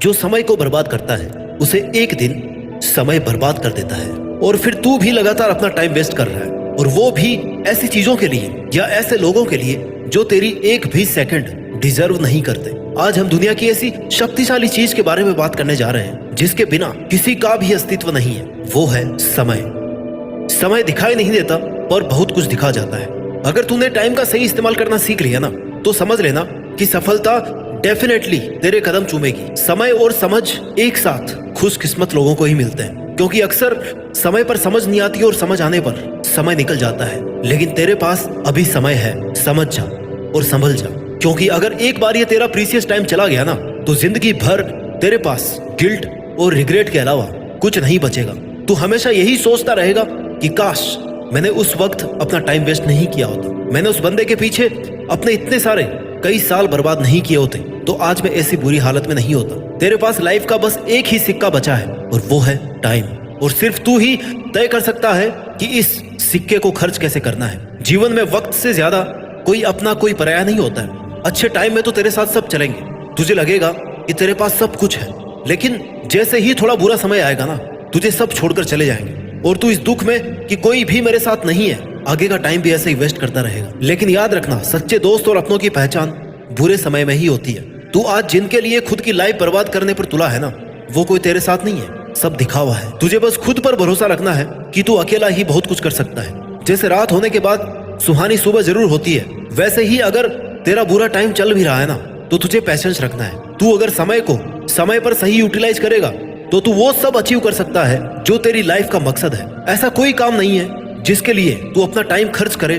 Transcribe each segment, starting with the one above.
जो समय को बर्बाद करता है उसे एक दिन समय बर्बाद कर देता है। और फिर तू भी लगातार अपना टाइम वेस्ट कर रहा है, और वो भी ऐसी चीजों के लिए या ऐसे लोगों के लिए जो तेरी एक भी सेकंड डिजर्व नहीं करते। आज हम दुनिया की ऐसी शक्तिशाली चीज के बारे में बात करने जा रहे हैं जिसके बिना किसी का भी अस्तित्व नहीं है। वो है समय। समय दिखाई नहीं देता पर बहुत कुछ दिखा जाता है। अगर तूने टाइम का सही इस्तेमाल करना सीख लिया ना, तो समझ लेना कि सफलता डेफिनेटली तेरे कदम चूमेगी। समय और समझ एक साथ खुशकिस्मत लोगों को ही मिलते हैं, क्योंकि अक्सर समय पर समझ नहीं आती और समझ आने पर समय निकल जाता है। लेकिन तेरे पास अभी समय है, समझ जा और संभल जा, क्योंकि अगर एक बार ये तेरा प्रीसियस टाइम चला गया ना, तो जिंदगी भर तेरे पास गिल्ट और रिग्रेट के अलावा कुछ नहीं बचेगा। तू हमेशा यही सोचता रहेगा कि काश मैंने उस वक्त अपना टाइम वेस्ट नहीं किया होता, मैंने उस बंदे के पीछे अपने इतने सारे कई साल बर्बाद नहीं किए होते, तो आज मैं ऐसी बुरी हालत में नहीं होता। तेरे पास लाइफ का बस एक ही सिक्का बचा है और वो है टाइम। और सिर्फ तू ही तय कर सकता है कि इस सिक्के को खर्च कैसे करना है। जीवन में वक्त से ज्यादा कोई अपना कोई पराया नहीं होता है। अच्छे टाइम में तो तेरे साथ सब चलेंगे, तुझे लगेगा कि तेरे पास सब कुछ है, लेकिन जैसे ही थोड़ा बुरा समय आएगा ना, तुझे सब छोड़कर चले जाएंगे और तू इस दुख में कि कोई भी मेरे साथ नहीं है, आगे का टाइम भी ऐसे ही वेस्ट करता रहेगा। लेकिन याद रखना, सच्चे दोस्त और अपनों की पहचान बुरे समय में ही होती है। तू आज जिनके लिए खुद की लाइफ बर्बाद करने पर तुला है ना, वो कोई तेरे साथ नहीं है, सब दिखावा है। तुझे बस खुद पर भरोसा रखना है कि तू अकेला ही बहुत कुछ कर सकता है। जैसे रात होने के बाद सुहानी सुबह जरूर होती है, वैसे ही अगर तेरा बुरा टाइम चल भी रहा है ना, तो तुझे पैशेंस रखना है। तू अगर समय को समय पर सही यूटिलाइज करेगा तो तू वो सब अचीव कर सकता है जो तेरी लाइफ का मकसद है। ऐसा कोई काम नहीं है जिसके लिए तू अपना टाइम खर्च करे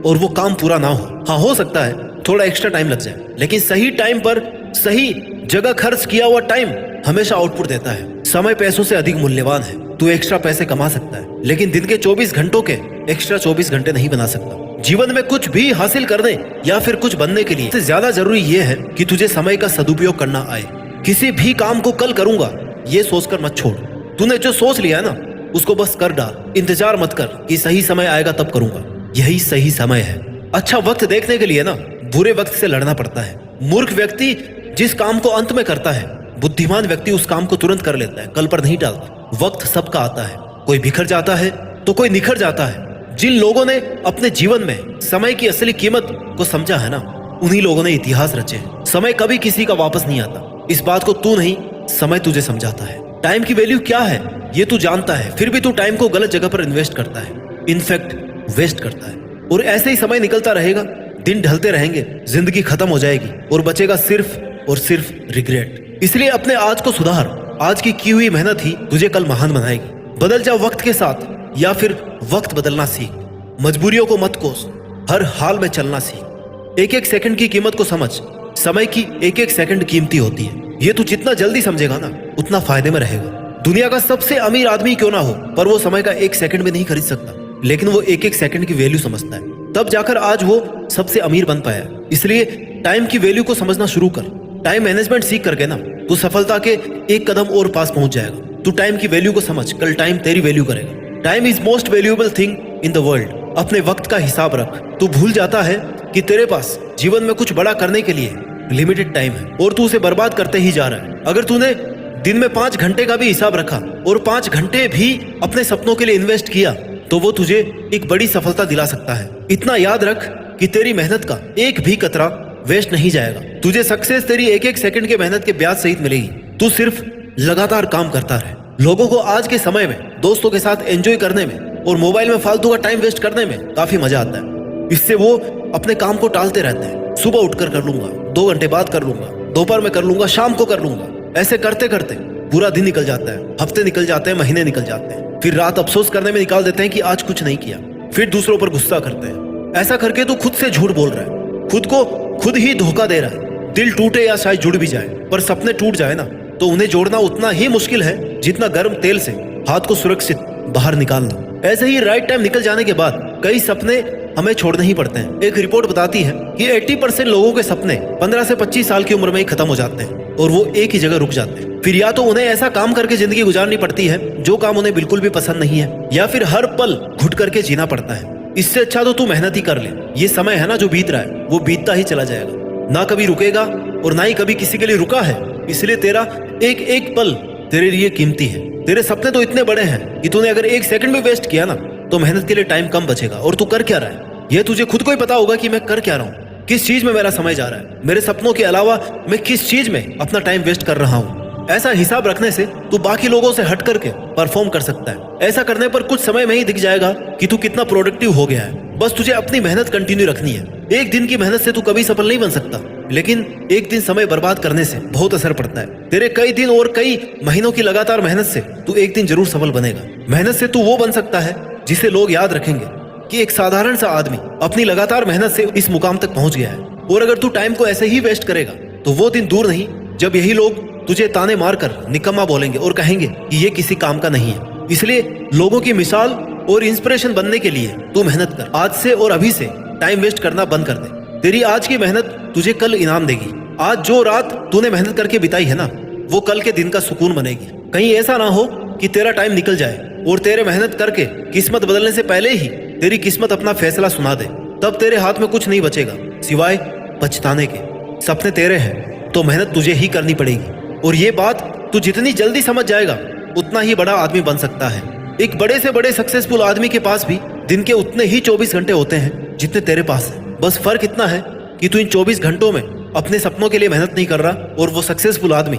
और वो काम पूरा ना हो। हाँ, हो सकता है थोड़ा एक्स्ट्रा टाइम लग जाए, लेकिन सही टाइम पर सही जगह खर्च किया हुआ टाइम हमेशा आउटपुट देता है। समय पैसों से अधिक मूल्यवान है। तू एक्स्ट्रा पैसे कमा सकता है, लेकिन दिन के 24 घंटों के एक्स्ट्रा 24 घंटे नहीं बना सकता। जीवन में कुछ भी हासिल करने या फिर कुछ बनने के लिए सबसे ज्यादा जरूरी ये है कि तुझे समय का सदुपयोग करना आए। किसी भी काम को कल करूंगा ये सोचकर मत छोड़। तूने जो सोच लिया है ना, उसको बस कर डाल। इंतजार मत कर कि सही समय आएगा तब करूंगा। यही सही समय है। अच्छा वक्त देखने के लिए ना बुरे वक्त से लड़ना पड़ता है। मूर्ख व्यक्ति जिस काम को अंत में करता है, बुद्धिमान व्यक्ति उस काम को तुरंत कर लेता है, कल पर नहीं टालता। वक्त सबका आता है, कोई बिखर जाता है तो कोई निखर जाता है। जिन लोगों ने अपने जीवन में समय की असली कीमत को समझा है ना, उन्हीं लोगों ने इतिहास रचे हैं। समय कभी किसी का वापस नहीं आता। इस बात को तू नहीं, समय तुझे समझाता है। टाइम की वैल्यू क्या है ये तू जानता है, फिर भी तू टाइम को गलत जगह पर इन्वेस्ट करता है, इनफैक्ट वेस्ट करता है। और ऐसे ही समय निकलता रहेगा, दिन ढलते रहेंगे, जिंदगी खत्म हो जाएगी और बचेगा सिर्फ और सिर्फ रिग्रेट। इसलिए अपने आज को सुधार। आज की हुई मेहनत ही तुझे कल महान बनाएगी। बदल जा वक्त के साथ या फिर वक्त बदलना सीख। मजबूरियों को मत कोस, हर हाल में चलना सीख। एक एक सेकंड की कीमत को समझ। समय की एक एक सेकंड कीमती होती है। ये तू जितना जल्दी समझेगा ना, उतना फायदे में रहेगा। दुनिया का सबसे अमीर आदमी क्यों ना हो, पर वो समय का एक सेकंड भी नहीं खरीद सकता, लेकिन वो एक एक सेकंड की वैल्यू समझता है। तब जाकर आज वो सबसे अमीर बन पाया। इसलिए टाइम की वैल्यू को समझना शुरू कर। टाइम मैनेजमेंट सीख करके ना तू सफलता के एक कदम और पास पहुंच जाएगा। तू टाइम की वैल्यू को समझ, कल टाइम तेरी वैल्यू करेगा। Time is most valuable thing in the world. अपने वक्त का हिसाब रख। तू भूल जाता है कि तेरे पास जीवन में कुछ बड़ा करने के लिए लिमिटेड टाइम है और तू उसे बर्बाद करते ही जा रहा है। अगर तूने दिन में 5 घंटे का भी हिसाब रखा और 5 घंटे भी अपने सपनों के लिए इन्वेस्ट किया, तो वो तुझे एक बड़ी सफलता दिला सकता है। इतना याद रख कि तेरी मेहनत का एक भी कतरा वेस्ट नहीं जाएगा। तुझे सक्सेस तेरी एक एक सेकंड के मेहनत के ब्याज सहित मिलेगी। तू सिर्फ लगातार काम करता रहे। लोगों को आज के समय में दोस्तों के साथ एंजॉय करने में और मोबाइल में फालतू का टाइम वेस्ट करने में काफी मजा आता है। इससे वो अपने काम को टालते रहते हैं। सुबह उठकर कर लूंगा, 2 घंटे बाद कर लूंगा, दोपहर में कर लूंगा, शाम को कर लूंगा। ऐसे करते करते पूरा दिन निकल जाता है, हफ्ते निकल जाते हैं, महीने निकल जाते हैं। फिर रात अफसोस करने में निकाल देते हैं कि आज कुछ नहीं किया। फिर दूसरों पर गुस्सा करते हैं। ऐसा करके तू खुद से झूठ बोल रहा है, खुद को खुद ही धोखा दे रहा है। दिल टूटे या शायद जुड़ भी जाए, पर सपने टूट जाए ना, तो उन्हें जोड़ना उतना ही मुश्किल है जितना गर्म तेल से हाथ को सुरक्षित बाहर निकालना। ऐसे ही राइट टाइम निकल जाने के बाद कई सपने हमें छोड़ने ही पड़ते हैं। एक रिपोर्ट बताती है कि 80% लोगों के सपने 15 से 25 साल की उम्र में ही खत्म हो जाते हैं और वो एक ही जगह रुक जाते हैं। फिर या तो उन्हें ऐसा काम करके जिंदगी गुजारनी पड़ती है जो काम उन्हें बिल्कुल भी पसंद नहीं है, या फिर हर पल घुट करके जीना पड़ता है। इससे अच्छा तो तू मेहनत ही कर ले। ये समय है ना जो बीत रहा है, वो बीतता ही चला जाएगा। ना कभी रुकेगा और ना ही कभी किसी के लिए रुका है। इसलिए तेरा एक एक पल तेरे लिए कीमती है। तेरे सपने तो इतने बड़े हैं कि तूने अगर एक सेकंड भी वेस्ट किया ना तो मेहनत के लिए टाइम कम बचेगा। और तू कर क्या रहा है यह तुझे खुद को ही पता होगा कि मैं कर क्या रहा हूँ, किस चीज में मेरा समय जा रहा है, मेरे सपनों के अलावा मैं किस चीज में अपना टाइम वेस्ट कर रहा हूँ। ऐसा हिसाब रखने से तू बाकी लोगों से हट करके परफॉर्म कर सकता है। ऐसा करने पर कुछ समय में ही दिख जाएगा कि तू कितना प्रोडक्टिव हो गया है। बस तुझे अपनी मेहनत कंटिन्यू रखनी है। एक दिन की मेहनत से तू कभी सफल नहीं बन सकता, लेकिन एक दिन समय बर्बाद करने से बहुत असर पड़ता है। तेरे कई दिन और कई महीनों की लगातार मेहनत से तू एक दिन जरूर सफल बनेगा। मेहनत से तू वो बन सकता है जिसे लोग याद रखेंगे कि एक साधारण सा आदमी अपनी लगातार मेहनत से इस मुकाम तक पहुंच गया है। और अगर तू टाइम को ऐसे ही वेस्ट करेगा तो वो दिन दूर नहीं जब यही लोग तुझे ताने मारकर निकम्मा बोलेंगे और कहेंगे कि ये किसी काम का नहीं है। इसलिए लोगों की मिसाल और इंस्पिरेशन बनने के लिए तू मेहनत कर। आज से और अभी से टाइम वेस्ट करना बंद कर दे। तेरी आज की मेहनत तुझे कल इनाम देगी। आज जो रात तूने मेहनत करके बिताई है ना, वो कल के दिन का सुकून बनेगी। कहीं ऐसा ना हो कि तेरा टाइम निकल जाए और तेरे मेहनत करके किस्मत बदलने से पहले ही तेरी किस्मत अपना फैसला सुना दे। तब तेरे हाथ में कुछ नहीं बचेगा सिवाय पछताने के। सपने तेरे हैं तो मेहनत तुझे ही करनी पड़ेगी। और ये बात तू जितनी जल्दी समझ जाएगा उतना ही बड़ा आदमी बन सकता है। एक बड़े से बड़े सक्सेसफुल आदमी के पास भी दिन के उतने ही 24 घंटे होते हैं जितने तेरे पास है। बस फर्क इतना है कि तू इन 24 घंटों में अपने सपनों के लिए मेहनत नहीं कर रहा और वो सक्सेसफुल आदमी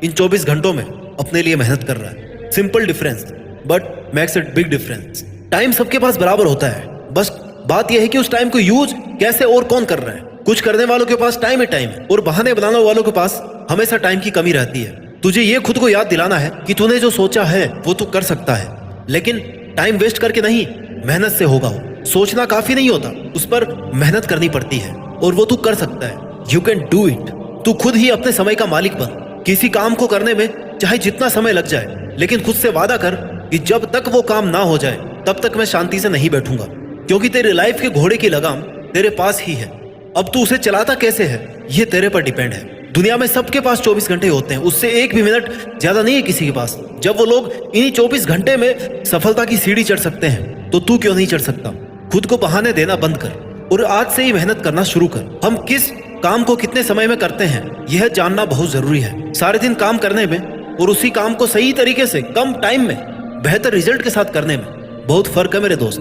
इन 24 घंटों में अपने लिए मेहनत कर रहा है। Simple difference but makes it big difference. Time सबके पास बराबर होता है, बस बात यह है कि उस टाइम को यूज कैसे और कौन कर रहा है। कुछ करने वालों के पास टाइम ही टाइम है और बहाने बनाने वालों के पास हमेशा टाइम की कमी रहती है। तुझे ये खुद को याद दिलाना है कि तूने जो सोचा है वो तू कर सकता है, लेकिन टाइम वेस्ट करके नहीं, मेहनत से होगा। वो सोचना काफी नहीं होता, उस पर मेहनत करनी पड़ती है और वो तू कर सकता है। You can do it. तू खुद ही अपने समय का मालिक बन। किसी काम को करने में चाहे जितना समय लग जाए, लेकिन खुद से वादा कर कि जब तक वो काम ना हो जाए तब तक मैं शांति से नहीं बैठूंगा, क्योंकि तेरे लाइफ के घोड़े की लगाम तेरे पास ही है। अब तू उसे चलाता कैसे है ये तेरे पर डिपेंड है। दुनिया में सबके पास 24 घंटे होते हैं, उससे एक भी मिनट ज्यादा नहीं है किसी के पास। जब वो लोग इन्हीं 24 घंटे में सफलता की सीढ़ी चढ़ सकते हैं तो तू क्यों नहीं चढ़ सकता। खुद को बहाने देना बंद कर और आज से ही मेहनत करना शुरू कर। हम किस काम को कितने समय में करते हैं यह जानना बहुत जरूरी है। सारे दिन काम करने में और उसी काम को सही तरीके से कम टाइम में बेहतर रिजल्ट के साथ करने में बहुत फर्क है मेरे दोस्त।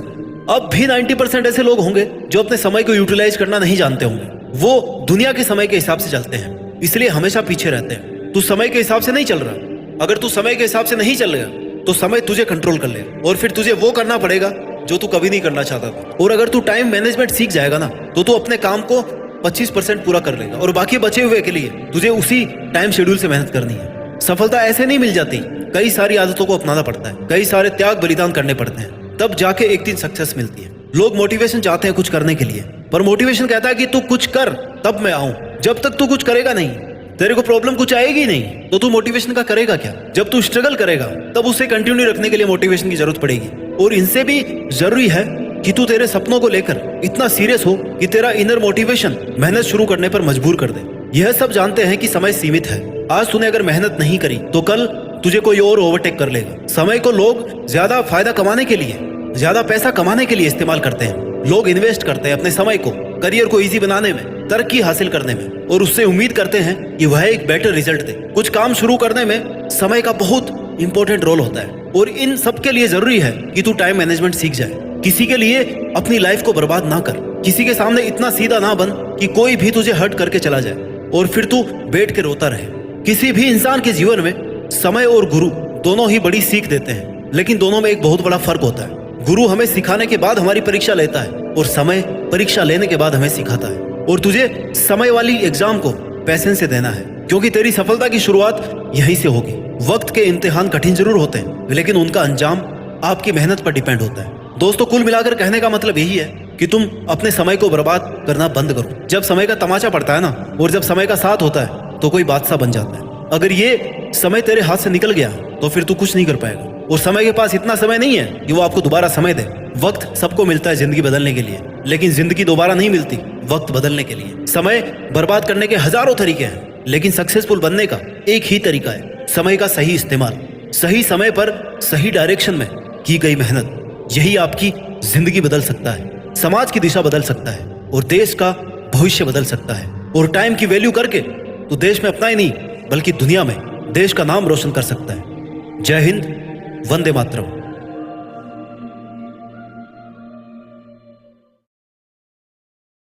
अब भी 90% ऐसे लोग होंगे जो अपने समय को यूटिलाइज करना नहीं जानते होंगे। वो दुनिया के समय के हिसाब से चलते हैं, इसलिए हमेशा पीछे रहते हैं। तू समय के हिसाब से नहीं चल रहा। अगर तू समय के हिसाब से नहीं चल रहा तो समय तुझे कंट्रोल कर लेगा और फिर तुझे वो करना पड़ेगा जो तू कभी नहीं करना चाहता था। और अगर तू टाइम मैनेजमेंट सीख जाएगा ना तो तू अपने काम को 25% पूरा कर लेगा और बाकी बचे हुए के लिए तुझे उसी टाइम शेड्यूल से मेहनत करनी है। सफलता ऐसे नहीं मिल जाती, कई सारी आदतों को अपनाना पड़ता है, कई सारे त्याग बलिदान करने पड़ते हैं, तब जाके एक दिन सक्सेस मिलती है। लोग मोटिवेशन चाहते हैं कुछ करने के लिए, पर मोटिवेशन कहता है कि तू कुछ कर तब मैं आऊं। जब तक तू कुछ करेगा नहीं, तेरे को प्रॉब्लम कुछ आएगी नहीं, तो तू मोटिवेशन का करेगा क्या। जब तू स्ट्रगल करेगा तब उसे कंटिन्यू रखने के लिए मोटिवेशन की जरूरत पड़ेगी। और इनसे भी जरूरी है कि तू तेरे सपनों को लेकर इतना सीरियस हो कि तेरा इनर मोटिवेशन मेहनत शुरू करने पर मजबूर कर दे। यह सब जानते हैं कि समय सीमित है। आज तूने अगर मेहनत नहीं करी तो कल तुझे कोई और ओवरटेक कर लेगा। समय को लोग ज्यादा फायदा कमाने के लिए, ज्यादा पैसा कमाने के लिए इस्तेमाल करते हैं। लोग इन्वेस्ट करते हैं अपने समय को करियर को इजी बनाने में, तरक्की हासिल करने में, और उससे उम्मीद करते हैं कि वह एक बेटर रिजल्ट दे। कुछ काम शुरू करने में समय का बहुत इंपॉर्टेंट रोल होता है और इन सब के लिए जरूरी है कि तू टाइम मैनेजमेंट सीख जाए। किसी के लिए अपनी लाइफ को बर्बाद ना कर। किसी के सामने इतना सीधा ना बन कि कोई भी तुझे हर्ट करके चला जाए और फिर तू बैठ के रोता रहे। किसी भी इंसान के जीवन में समय और गुरु दोनों ही बड़ी सीख देते हैं, लेकिन दोनों में एक बहुत बड़ा फर्क होता है। गुरु हमें सिखाने के बाद हमारी परीक्षा लेता है और समय परीक्षा लेने के बाद हमें सिखाता है। और तुझे समय वाली एग्जाम को पैसेंस से देना है, क्योंकि तेरी सफलता की शुरुआत यहीं से होगी। वक्त के इम्तिहान कठिन जरूर होते हैं, लेकिन उनका अंजाम आपकी मेहनत पर डिपेंड होता है। दोस्तों, कुल मिलाकर कहने का मतलब यही है कि तुम अपने समय को बर्बाद करना बंद करो। जब समय का तमाचा पड़ता है ना, और जब समय का साथ होता है तो कोई बादशाह बन जाता है। अगर ये समय तेरे हाथ से निकल गया तो फिर तू कुछ नहीं कर पाएगा। और समय के पास इतना समय नहीं है कि वो आपको दोबारा समय दे। वक्त सबको मिलता है जिंदगी बदलने के लिए, लेकिन जिंदगी दोबारा नहीं मिलती वक्त बदलने के लिए। समय बर्बाद करने के हजारों तरीके हैं, लेकिन सक्सेसफुल बनने का एक ही तरीका है, समय का सही इस्तेमाल। सही समय पर सही डायरेक्शन में की गई मेहनत, यही आपकी जिंदगी बदल सकता है, समाज की दिशा बदल सकता है और देश का भविष्य बदल सकता है। और टाइम की वैल्यू करके तू देश में अपना ही नहीं बल्कि दुनिया में देश का नाम रोशन कर सकता है। जय हिंद, वंदे मातरम।